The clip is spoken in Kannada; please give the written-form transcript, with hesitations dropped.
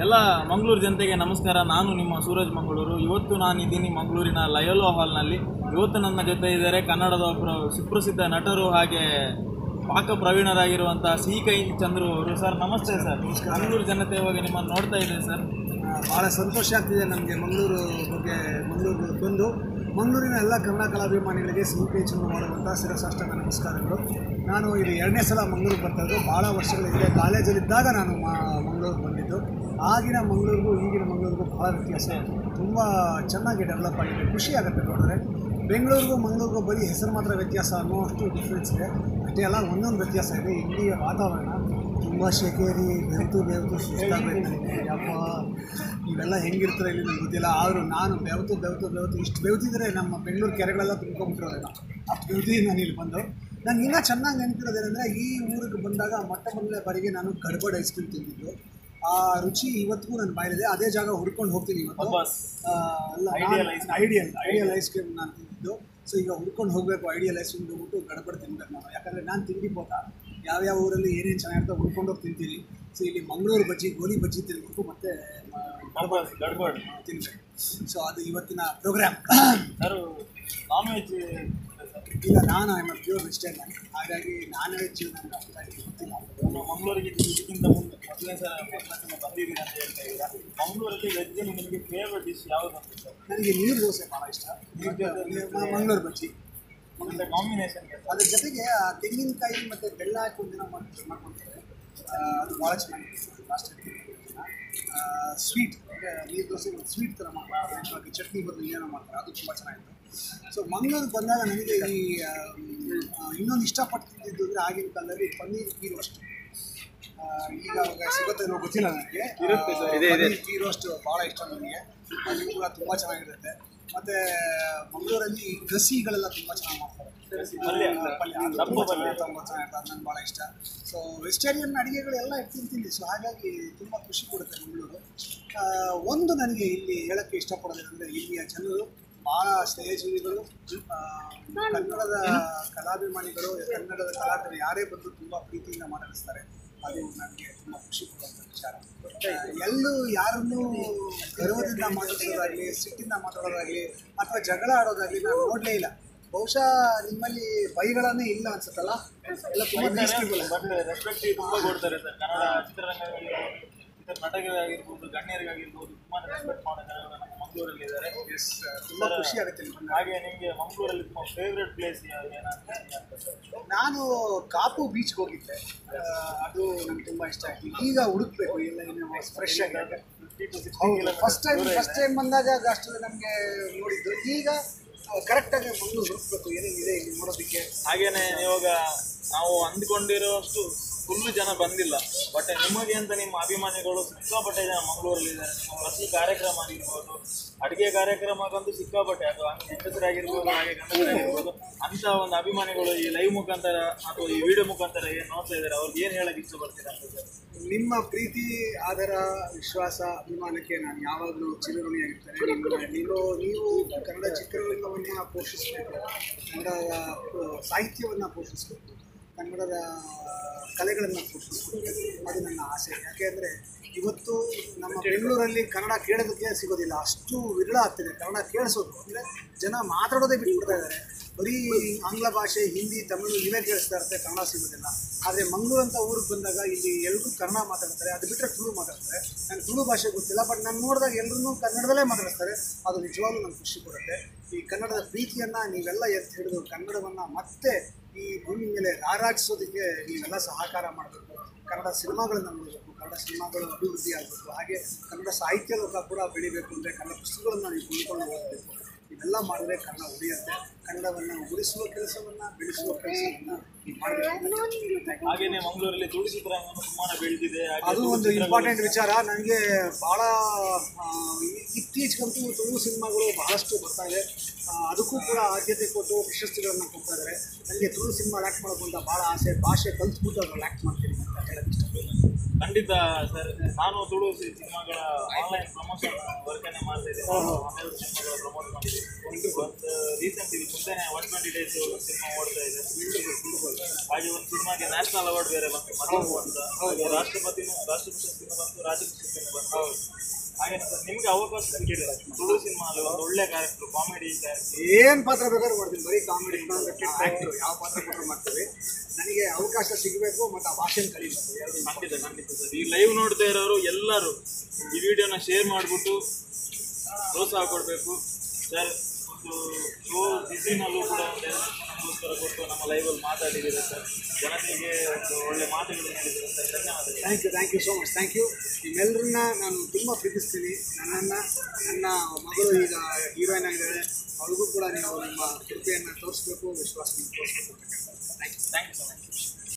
ಎಲ್ಲ ಮಂಗಳೂರು ಜನತೆಗೆ ನಮಸ್ಕಾರ. ನಾನು ನಿಮ್ಮ ಸೂರಜ್ ಮಂಗಳೂರು. ಇವತ್ತು ನಾನಿದ್ದೀನಿ ಮಂಗಳೂರಿನ ಲಯೋಲಾ ಹಾಲ್ನಲ್ಲಿ. ಇವತ್ತು ನನ್ನ ಜೊತೆ ಇದ್ದಾರೆ ಕನ್ನಡದ ಒಬ್ಬರು ಸುಪ್ರಸಿದ್ಧ ನಟರು ಹಾಗೆ ಪಾಕ ಪ್ರವೀಣರಾಗಿರುವಂಥ ಸಿ.ಕೈ ಚಂದ್ರು ಅವರು. ಸರ್ ನಮಸ್ತೆ ಸರ್. ಮಂಗಳೂರು ಜನತೆ ಇವಾಗ ನಿಮ್ಮನ್ನು ನೋಡ್ತಾ ಇದೆ ಸರ್. ಭಾಳ ಸಂತೋಷ ಆಗ್ತಿದೆ ನಮಗೆ ಮಂಗಳೂರು ಬಗ್ಗೆ. ಮಂಗಳೂರು ಬಂದು ಮಂಗಳೂರಿನ ಎಲ್ಲ ಕನ್ನಡ ಕಲಾಭಿಮಾನಿಗಳಿಗೆ ಸಿ.ಕೈ ಚಂದ್ರು ಮಾಡುವಂಥ ಶಿರಸಾಷ್ಟಾಂಗ ನಮಸ್ಕಾರಗಳು. ನಾನು ಇದು 2ನೇ ಸಲ ಮಂಗಳೂರಿಗೆ ಬರ್ತಾಯಿದ್ದು. ಭಾಳ ವರ್ಷಗಳಿಂದ ಕಾಲೇಜಲ್ಲಿದ್ದಾಗ ನಾನು ಮಂಗಳೂರಿಗೆ ಬಂದಿದ್ದು. ಆಗಿನ ಮಂಗಳೂರಿಗೂ ಈಗಿನ ಮಂಗಳೂರಿಗೂ ಭಾಳ ವ್ಯತ್ಯಾಸ. ತುಂಬ ಚೆನ್ನಾಗಿ ಡೆವಲಪ್ ಆಗಿದೆ. ಖುಷಿ ಆಗುತ್ತೆ ನೋಡಿದ್ರೆ. ಬೆಂಗಳೂರಿಗೂ ಮಂಗಳೂರಿಗೂ ಬರೀ ಹೆಸರು ಮಾತ್ರ ವ್ಯತ್ಯಾಸ ಅನ್ನೋಷ್ಟು ಡಿಫ್ರೆನ್ಸ್ ಇದೆ. ಅಷ್ಟೇ ಅಲ್ಲ, ಒಂದೊಂದು ವ್ಯತ್ಯಾಸ ಇದೆ. ಇಲ್ಲಿಯ ವಾತಾವರಣ ತುಂಬ ಶೆಕೇರಿ, ಬೆವತು ಸುಸ್ತಾಗಬೇಕು ನನಗೆ. ಯಪ್ಪ ಇವೆಲ್ಲ ಹೆಂಗಿರ್ತಾರೆ ಇಲ್ಲಿ ನನಗೆ ಗೊತ್ತಿಲ್ಲ. ಆದರೂ ನಾನು ಬೆವತು ಇಷ್ಟು ಬೆವತಿದ್ರೆ ನಮ್ಮ ಬೆಂಗಳೂರು ಕೆರೆಗಳೆಲ್ಲ ತುಂಬ್ಕೊಂಡ್ಬಿಟ್ಟಿರೋದೇನೋ, ಅಷ್ಟು ಬೆವತಿ ನಾನು ಇಲ್ಲಿ ಬಂದು. ನನಗೆ ಇನ್ನೂ ಚೆನ್ನಾಗಿ ನೆನಪಿರೋದೇನೆಂದರೆ, ಈ ಊರಿಗೆ ಬಂದಾಗ ಮೊದಲನೇ ಬಾರಿಗೆ ನಾನು ಗಡ್ಬಡ್ ಐಸ್ ಕ್ರೀಮ್ ತಿಂದಿದ್ದು. ಆ ರುಚಿ ಇವತ್ತಿಗೂ ನನ್ನ ಬಾಯಲ್ಲಿದೆ. ಅದೇ ಜಾಗ ಹುಡ್ಕೊಂಡು ಹೋಗ್ತೀನಿ ಇವತ್ತು. ಐಡಿಯಲ್ ಐಸ್ ಕ್ರೀಮ್ ನಾನು ತಿಂದಿದ್ದು. ಸೊ ಈಗ ಹುಡ್ಕೊಂಡು ಹೋಗಬೇಕು ಐಡಿಯಲ್ ಐಸ್ ಕ್ರೀಮ್ ಹೋಗ್ಬಿಟ್ಟು ಗಡ್ಬಡ್ ತಿನ್ಬೇಕು ನಾನು. ಯಾಕಂದರೆ ನಾನು ತಿಂಡಿ ಪೋತ ಯಾವ್ಯಾವ ಊರಲ್ಲಿ ಏನೇನು ಚೆನ್ನಾಗಿರ್ತೋ ಹುಡ್ಕೊಂಡು ಹೋಗಿ ತಿಂತೀನಿ. ಸೊ ಇಲ್ಲಿ ಮಂಗಳೂರು ಬಜ್ಜಿ, ಗೋಲಿ ಬಜ್ಜಿ ತಿನ್ಬೇಕು, ಮತ್ತು ಗಡ್ಬಡ್ ತಿನ್ಬೇಕು. ಸೊ ಅದು ಇವತ್ತಿನ ಪ್ರೋಗ್ರಾಮ್. ನಾನ್ ವೆಜ್ ಇಲ್ಲ, ನಾನು ಪ್ಯೂರ್ ವೆಜಿಟೇರಿಯನ್. ಹಾಗಾಗಿ ನಾನ್ ವೆಜ್ ನನಗೆ ಅಷ್ಟಾಗಿ ಗೊತ್ತಿಲ್ಲ. ಮಂಗಳೂರಿಗೆ ಇದಕ್ಕಿಂತ ಮೊದಲನೇ ಸಲ ಬಂದಿದ್ದೀನಿ ಅಂತ ಹೇಳ್ತಾ ಇದ್ದೀರಾ. ಮಂಗಳೂರಲ್ಲಿ ವೆಜ್ ನಿಮಗೆ ಫೇವ್ರೆಟ್ ಡಿಶ್ ಯಾವುದು ಅಂತ ಸರ್? ನನಗೆ ನೀರು ದೋಸೆ ಭಾಳ ಇಷ್ಟ. ಮಂಗಳೂರು ಬಜ್ಜಿ ಕಾಂಬಿನೇಷನ್. ಅದ್ರ ಜೊತೆಗೆ ತೆಂಗಿನಕಾಯಿ ಮತ್ತು ಬೆಲ್ಲ ಹಾಕಿ ಒಂದಿನ ಮಾಡ್ಕೊಳ್ತೇವೆ. ಅದು ಭಾಳ ಚೆನ್ನಾಗಿದೆ. ಲಾಸ್ಟ್ ಸ್ವೀಟ್ ನೀರು ದೋಸೆ ಸ್ವೀಟ್ ಥರ ಮಾಡ್ತಾರೆ, ಚಟ್ನಿ ಬದಲು ಏನೋ ಮಾಡ್ತಾರೆ, ಅದು ತುಂಬ ಚೆನ್ನಾಗಿತ್ತು. ಸೊ ಮಂಗಳೂರಿಗೆ ಬಂದಾಗ ನನಗೆ ಈ ಇನ್ನೊಂದು ಇಷ್ಟಪಟ್ಟು ತಿಂದಿದ್ದು ಅಂದರೆ ಆಗಿನ ಕಾಲದಲ್ಲಿ ಪನ್ನೀರ್ ಗೀ ರೋಸ್ಟ್. ಈಗ ಅವಾಗ ಸಿಗುತ್ತೆ ಗೊತ್ತಿಲ್ಲ ನನಗೆ. ಪನ್ನೀರ್ ಗೀ ರೋಸ್ಟ್ ಭಾಳ ಇಷ್ಟ ನನಗೆ. ಅದು ಕೂಡ ತುಂಬ ಚೆನ್ನಾಗಿರುತ್ತೆ. ಮತ್ತು ಮಂಗಳೂರಲ್ಲಿ ಗಸಿಗಳೆಲ್ಲ ತುಂಬ ಚೆನ್ನಾಗಿ ಮಾಡ್ತಾರೆ. ತುಂಬ ಚೆನ್ನಾಗಿರುತ್ತೆ. ಅದು ನನಗೆ ಭಾಳ ಇಷ್ಟ. ಸೊ ವೆಜಿಟೇರಿಯನ್ ಅಡುಗೆಗಳೆಲ್ಲ ತಿಂತೀನಿ. ಸೊ ಹಾಗಾಗಿ ತುಂಬ ಖುಷಿ ಕೊಡುತ್ತೆ ಮಂಗಳೂರು. ಒಂದು ನನಗೆ ಇಲ್ಲಿ ಹೇಳೋಕ್ಕೆ ಇಷ್ಟಪಡೋದೇನೆಂದರೆ, ಇಲ್ಲಿಯ ಜನರು ಭಾಳ ಸ್ನೇಹಜೀವಿಗಳು. ಕನ್ನಡದ ಕಲಾಭಿಮಾನಿಗಳು, ಕನ್ನಡದ ಕಲಾವಿದರು ಯಾರೇ ಬಂದು ತುಂಬ ಪ್ರೀತಿಯಿಂದ ಮಾತಾಡಿಸ್ತಾರೆ. ಅದು ನನಗೆ ತುಂಬ ಖುಷಿ ಕೊಡುವಂಥ ವಿಚಾರ. ಎಲ್ಲೂ ಯಾರನ್ನೂ ಗರ್ವದಿಂದ ಮಾತಾಡೋದಾಗಲಿ, ಸಿಟ್ಟಿಂದ ಮಾತಾಡೋದಾಗಲಿ ಅಥವಾ ಜಗಳ ಆಡೋದಾಗಲಿ ನಾನು ನೋಡಲೇ ಇಲ್ಲ. ಬಹುಶಃ ನಿಮ್ಮಲ್ಲಿ ಬೈಗಳನ್ನೇ ಇಲ್ಲ ಅನ್ಸುತ್ತಲ್ಲ. ಎಲ್ಲ ತುಂಬ ಪೀಸ್ಫುಲ್. ರೆಸ್ಪೆಕ್ಟ್ ತುಂಬ ಕೊಡ್ತಾರೆ ಸರ್. ಕನ್ನಡ ಚಿತ್ರರಂಗದಲ್ಲಿ ನಟರಿಗಾಗಿರ್ಬೋದು, ಗಣ್ಯರಿಗಾಗಿರ್ಬೋದು ತುಂಬಾ ರೆಸ್ಪೆಕ್ಟ್ ಮಾಡೋ ಜನರು ನಮ್ಮ ಮಂಗಳೂರಲ್ಲಿ ಇದ್ದಾರೆ. ತುಂಬ ಖುಷಿ ಆಗುತ್ತೆ. ಹಾಗೆ ನಿಮಗೆ ಮಂಗಳೂರಲ್ಲಿ ತುಂಬ ಫೇವ್ರೆಟ್ ಪ್ಲೇಸ್ ಏನಂತ ಸರ್? ನಾನು ಕಾಪು ಬೀಚ್ಗೆ ಹೋಗಿದ್ದೆ. ಅದು ನನಗೆ ತುಂಬ ಇಷ್ಟ ಆಯಿತು. ಈಗ ಹುಡುಕ್ಬೇಕು ಎಲ್ಲ ಏನು ಫ್ರೆಶ್ ಆಗಿದೆ. ಫಸ್ಟ್ ಟೈಮ್ ಬಂದಾಗ ಅಷ್ಟು ನಮಗೆ ನೋಡಿದ್ದು. ಈಗ ಕರೆಕ್ಟಾಗಿ ಮಂಗಳೂರು ಹುಡುಕ್ಬೇಕು ಏನೇನಿದೆ ಇಲ್ಲಿ ನೋಡೋದಕ್ಕೆ. ಹಾಗೇನೆ ಇವಾಗ ನಾವು ಅಂದ್ಕೊಂಡಿರೋಷ್ಟು ಫುಲ್ಲು ಜನ ಬಂದಿಲ್ಲ. ಬಟ್ ನಿಮಗೆ ಅಂತ ನಿಮ್ಮ ಅಭಿಮಾನಿಗಳು ಸಿಕ್ಕಾಪಟ್ಟೆ ಜನ ಮಂಗಳೂರಲ್ಲಿ ಇದ್ದಾರೆ. ನಿಮ್ಮ ಪ್ರತಿ ಕಾರ್ಯಕ್ರಮ ಆಗಿರ್ಬೋದು, ಅಡುಗೆ ಕಾರ್ಯಕ್ರಮಕ್ಕಂತೂ ಸಿಕ್ಕಾಪಟ್ಟೆ, ಅದು ಹೆಂಗಸರಾಗಿರ್ಬೋದು ಹಾಗೆ ಗಂಡಸರಾಗಿರ್ಬೋದು, ಅಂಥ ಒಂದು ಅಭಿಮಾನಿಗಳು ಈ ಲೈವ್ ಮುಖಾಂತರ ಅಥವಾ ಈ ವಿಡಿಯೋ ಮುಖಾಂತರ ಏನು ನೋಡ್ತಾ ಇದ್ದಾರೆ, ಅವ್ರಿಗೆ ಏನು ಹೇಳಕ್ಕೆ ಇಷ್ಟಪಡ್ತೀರಾ ಅಂತ ಸರ್? ನಿಮ್ಮ ಪ್ರೀತಿ, ಆದರ, ವಿಶ್ವಾಸ, ಅಭಿಮಾನಕ್ಕೆ ನಾನು ಯಾವಾಗಲೂ ಚಿರಋಣಿಯಾಗಿರ್ತೇನೆ. ನೀವು ಕನ್ನಡ ಚಿತ್ರರಂಗವನ್ನು ಪೋಷಿಸಬೇಕು, ಕನ್ನಡದ ಸಾಹಿತ್ಯವನ್ನು ಪೋಷಿಸಬೇಕು, ಕನ್ನಡದ ಕಲೆಗಳನ್ನು ಪೋಷಿಸಬೇಕು. ಅದು ನನ್ನ ಆಸೆ. ಯಾಕೆಂದರೆ ಇವತ್ತು ನಮ್ಮ ಬೆಂಗಳೂರಲ್ಲಿ ಕನ್ನಡ ಕೇಳೋದಕ್ಕೆ ಸಿಗೋದಿಲ್ಲ. ಅಷ್ಟು ವಿರಳ ಆಗ್ತಿದೆ ಕನ್ನಡ ಕೇಳಿಸೋದು. ಅಂದರೆ ಜನ ಮಾತಾಡೋದೇ ಬಿಟ್ಬಿಡ್ತಾ ಇದ್ದಾರೆ. ಬರೀ ಆಂಗ್ಲ ಭಾಷೆ, ಹಿಂದಿ, ತಮಿಳು ಇವೇ ಕೇಳಿಸ್ತಾ ಇರುತ್ತೆ, ಕನ್ನಡ ಸಿಗೋದಿಲ್ಲ. ಆದರೆ ಮಂಗಳೂರು ಅಂತ ಊರಿಗೆ ಬಂದಾಗ ಇಲ್ಲಿ ಎಲ್ಲರೂ ಕನ್ನಡ ಮಾತಾಡ್ತಾರೆ. ಅದು ಬಿಟ್ಟರೆ ತುಳು ಮಾತಾಡ್ತಾರೆ. ನನಗೆ ತುಳು ಭಾಷೆ ಗೊತ್ತಿಲ್ಲ, ಬಟ್ ನಾನು ನೋಡಿದಾಗ ಎಲ್ಲರೂ ಕನ್ನಡದಲ್ಲೇ ಮಾತಾಡ್ತಾರೆ. ಅದು ನಿಜವಾಗ್ಲೂ ನನಗೆ ಖುಷಿ ಕೊಡುತ್ತೆ. ಈ ಕನ್ನಡದ ಪ್ರೀತಿಯನ್ನು ನೀವೆಲ್ಲ ಎತ್ತಿ ಹಿಡಿದು ಕನ್ನಡವನ್ನು ಮತ್ತೆ ಈ ಭೂಮಿ ಮೇಲೆ ರಾರಾಜಿಸೋದಕ್ಕೆ ನೀವೆಲ್ಲ ಸಹಕಾರ ಮಾಡಬೇಕು. ಕನ್ನಡ ಸಿನಿಮಾಗಳನ್ನು ನೋಡಬೇಕು, ಕನ್ನಡ ಸಿನಿಮಾಗಳು ಅಭಿವೃದ್ಧಿ ಆಗಬೇಕು. ಹಾಗೆ ಕನ್ನಡ ಸಾಹಿತ್ಯದ ಕೂಡ ಬೆಳಿಬೇಕು. ಅಂದರೆ ಕನ್ನಡ ಪುಸ್ತಕಗಳನ್ನು ನೀವು ಕೊಂಡ್ಕೊಂಡು ಹೋಗಬೇಕು. ಇವೆಲ್ಲ ಮಾಡಿದ್ರೆ ಕನ್ನಡ ಉಳಿಯುತ್ತೆ. ಕನ್ನಡವನ್ನು ಉಳಿಸುವ ಕೆಲಸವನ್ನು, ಬೆಳೆಸುವ ಕೆಲಸವನ್ನು ಮಾಡಬೇಕು. ಹಾಗೆಯೇ ಮಂಗಳೂರಲ್ಲಿ ತುಳು ಚಿತ್ರರಂಗ ತುಂಬಾ ಬೆಳೆದಿದೆ. ಅದು ಒಂದು ಇಂಪಾರ್ಟೆಂಟ್ ವಿಚಾರ. ನನಗೆ ಭಾಳ ಇತ್ತೀಚೆಗಂತೂ ತುಳು ಸಿನಿಮಾಗಳು ಬಹಳಷ್ಟು ಬರ್ತಾ ಇದೆ. ಅದಕ್ಕೂ ಕೂಡ ಆದ್ಯತೆ ಕೊಟ್ಟು ಪ್ರಶಸ್ತಿಗಳನ್ನು ಕೊಡ್ತಾ ಇದ್ದಾರೆ. ನನಗೆ ತುಳು ಸಿನಿಮಾ ಆ್ಯಕ್ಟ್ ಮಾಡೋದು ಅಂತ ಭಾಳ ಆಸೆ. ಭಾಷೆ ಕಲ್ತ್ಬಿಟ್ಟು ಅದ್ರಲ್ಲಿ ಆ್ಯಕ್ಟ್ ಮಾಡ್ತೀನಿ ಅಂತ ಹೇಳೋಕ್ಕೆ ಇಷ್ಟಪಡ್ತೀನಿ. ಖಂಡಿತ ಸರ್. ನಾನು ತುಳು ಸಿನಿಮಾಗಳ ಆನ್ಲೈನ್ ಪ್ರಮೋಷನ್ ವರ್ಕನ್ನೇ ಮಾಡ್ತಾ ಇದ್ದೀನಿ. ಆಮೇಲೆ ಸಿನಿಮಾಗಳ ಪ್ರಮೋಟ್ ಮಾಡಿದ್ದೀನಿ. ಒಂದು ರೀಸೆಂಟ್ ಇದು ಮುಂದೆನೆ 120 days ಸಿನಿಮಾ ಓಡ್ತಾ ಇದೆ. ಹಾಗೆ ಒಂದು ಸಿನಿಮಾಗೆ ನ್ಯಾಷನಲ್ ಅವಾರ್ಡ್ ಬೇರೆ ಬಂತು, ಮಧು ಅಂತ. ಹಾಗೆ ರಾಷ್ಟ್ರಪತಿ ಪ್ರಶಸ್ತಿನೂ ಬಂತು, ರಾಜ್ಯ ಪ್ರಶಸ್ತಿನೂ ಬಂತು. ಹಾಗೆ ಸರ್ ನಿಮ್ಗೆ ಅವಕಾಶ ಸಿಕ್ಕಿದೆ ತುಳು ಸಿನಿಮಾದಲ್ಲಿ ಒಂದು ಒಳ್ಳೆ ಕ್ಯಾರೆಕ್ಟರ್, ಕಾಮಿಡಿ ಕ್ಯಾರೆಕ್ಟರ್. ಏನು ಪಾತ್ರ ಬೇಕಾದ್ರೂ ಮಾಡ್ತೀನಿ, ಬರೀ ಕಾಮಿಡಿ ಆ್ಯಕ್ಟ್ರು ಯಾವ ಪಾತ್ರ ಬೇಕಾದ್ರೂ ಮಾಡ್ತೀವಿ. ನನಗೆ ಅವಕಾಶ ಸಿಗಬೇಕು ಮತ್ತು ಆ ಭಾಷೆನ ಕಲಿಬೇಕು, ಎರಡು. ಖಂಡಿತ ಖಂಡಿತ ಸರ್. ಈ ಲೈವ್ ನೋಡ್ತಾ ಇರೋರು ಎಲ್ಲರೂ ಈ ವಿಡಿಯೋನ ಶೇರ್ ಮಾಡಿಬಿಟ್ಟು ಪ್ರೋತ್ಸಾಹ ಕೊಡಬೇಕು ಸರ್. ಒಂದು ಶೋ ಬಿಸಿನಲ್ಲೂ ಕೂಡ ಒಂದು ನಮಗೋಸ್ಕರ ಕೊಟ್ಟು ನಮ್ಮ ಲೈವಲ್ಲಿ ಮಾತಾಡಿದ್ದೀರಾ ಸರ್. ಜನತೆಗೆ ಒಂದು ಒಳ್ಳೆ ಮಾತುಗಳು ನೀಡಿದ್ದೀರಾ ಸರ್. ಧನ್ಯವಾದಗಳು. Thank you so much. Thank you. ನಿಮ್ಮೆಲ್ಲರನ್ನ ನಾನು ತುಂಬ ಪ್ರೀತಿಸ್ತೀನಿ. ನನ್ನ ಮಗಳು ಈಗ ಹೀರೋಯಿನ್ ಆಗಿದ್ದಾಳೆ, ಅವಳಿಗೂ ಕೂಡ ನೀವು ನಿಮ್ಮ ಕೃಪೆಯನ್ನು ತೋರಿಸ್ಬೇಕು, ವಿಶ್ವಾಸವನ್ನು ತೋರಿಸ್ಬೇಕು. Thank you. Thank you so much.